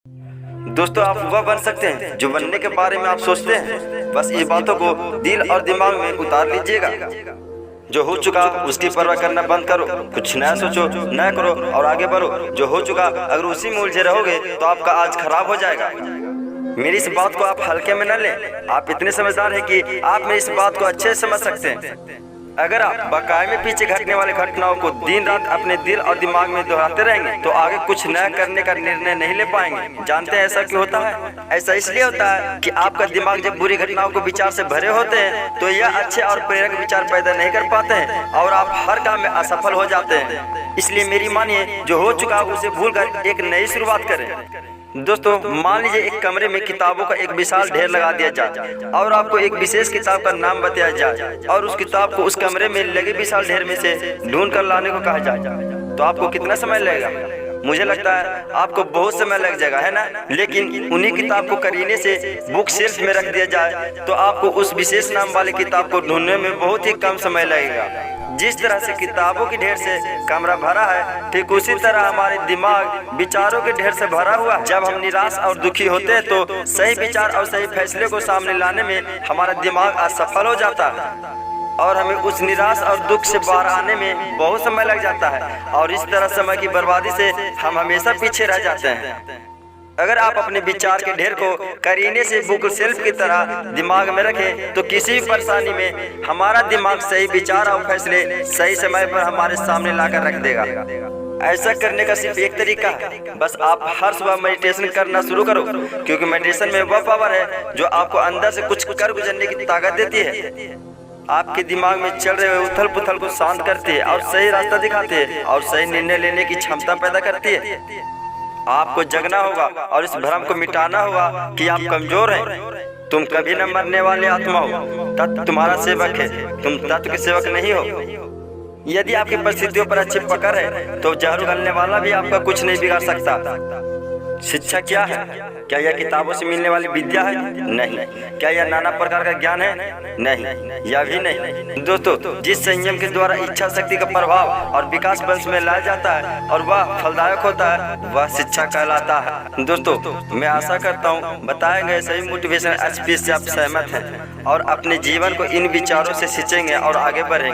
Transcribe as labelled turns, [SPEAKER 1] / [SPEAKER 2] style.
[SPEAKER 1] दोस्तों, आप वह बन सकते हैं जो बनने के बारे में आप सोचते हैं। बस इस बातों को दिल और दिमाग में उतार लीजिएगा। जो हो चुका उसकी परवाह करना बंद करो, कुछ नया सोचो, नया करो और आगे बढ़ो। जो हो चुका अगर उसी में उलझे रहोगे तो आपका आज खराब हो जाएगा। मेरी इस बात को आप हल्के में न लें। आप इतने समझदार हैं कि आप मेरी इस बात को अच्छे से समझ सकते हैं। अगर आप बकाये में पीछे घटने वाली घटनाओं को दिन रात अपने दिल और दिमाग में दोहराते रहेंगे तो आगे कुछ नया करने का निर्णय नहीं ले पाएंगे। जानते हैं ऐसा क्यों होता है? ऐसा इसलिए होता है कि आपका दिमाग जब बुरी घटनाओं को विचार से भरे होते हैं तो यह अच्छे और प्रेरक विचार पैदा नहीं कर पाते हैं और आप हर काम में असफल हो जाते हैं। इसलिए मेरी मानिए, जो हो चुका उसे भूलकर एक नई शुरुआत करें। दोस्तों, मान लीजिए एक कमरे में किताबों का एक विशाल ढेर लगा दिया जाए और आपको एक विशेष किताब का नाम बताया जाए और उस किताब को उस कमरे में लगे विशाल ढेर में से ढूंढ कर लाने को कहा जाए, तो आपको कितना समय लगेगा? मुझे लगता है आपको बहुत समय लग जाएगा, है ना? लेकिन उन्हीं किताब को करीने से बुक शेल्फ में रख दिया जाए तो आपको उस विशेष नाम वाली किताब को ढूंढने में बहुत ही कम समय लगेगा। जिस तरह से किताबों के ढेर से कमरा भरा है, ठीक उसी तरह हमारे दिमाग विचारों के ढेर से भरा हुआ। जब हम निराश और दुखी होते हैं तो सही विचार और सही फैसले को सामने लाने में हमारा दिमाग असफल हो जाता है और हमें उस निराश और दुख से बाहर आने में बहुत समय लग जाता है और इस तरह समय की बर्बादी से हम हमेशा पीछे रह जाते हैं। अगर आप अपने विचार के ढेर को करीने से बुक शेल्फ की तरह दिमाग में रखें तो किसी भी परेशानी में हमारा दिमाग सही विचार और फैसले सही समय पर हमारे सामने लाकर रख देगा। ऐसा करने का सिर्फ एक तरीका है, बस आप हर सुबह मेडिटेशन करना शुरू करो, क्योंकि मेडिटेशन में वह पावर है जो आपको अंदर से कुछ कर गुजरने की ताकत देती है। आपके दिमाग में चल रहे उथल पुथल को शांत करती है और सही रास्ता दिखाती है और सही निर्णय लेने की क्षमता पैदा करती है। आपको जगना होगा और इस भ्रम को मिटाना होगा कि आप कमजोर हैं। तुम कभी न मरने वाले आत्मा हो। तत्व तुम्हारा सेवक है, तुम तत्व के सेवक नहीं हो। यदि आपकी परिस्थितियों पर अच्छी पकड़ है तो जहर उगलने वाला भी आपका कुछ नहीं बिगाड़ सकता। शिक्षा क्या है? क्या यह किताबों से मिलने वाली विद्या है? नहीं। क्या यह नाना प्रकार का ज्ञान है? नहीं, यह भी नहीं। दोस्तों, जिस संयम के द्वारा इच्छा शक्ति का प्रभाव और विकास वंश में लाया जाता है और वह फलदायक होता है, वह शिक्षा कहलाता है। दोस्तों, मैं आशा करता हूँ बताए गए सही मोटिवेशन स्पीच से आप सहमत हैं और अपने जीवन को इन विचारों से सींचेंगे और आगे बढ़ेंगे।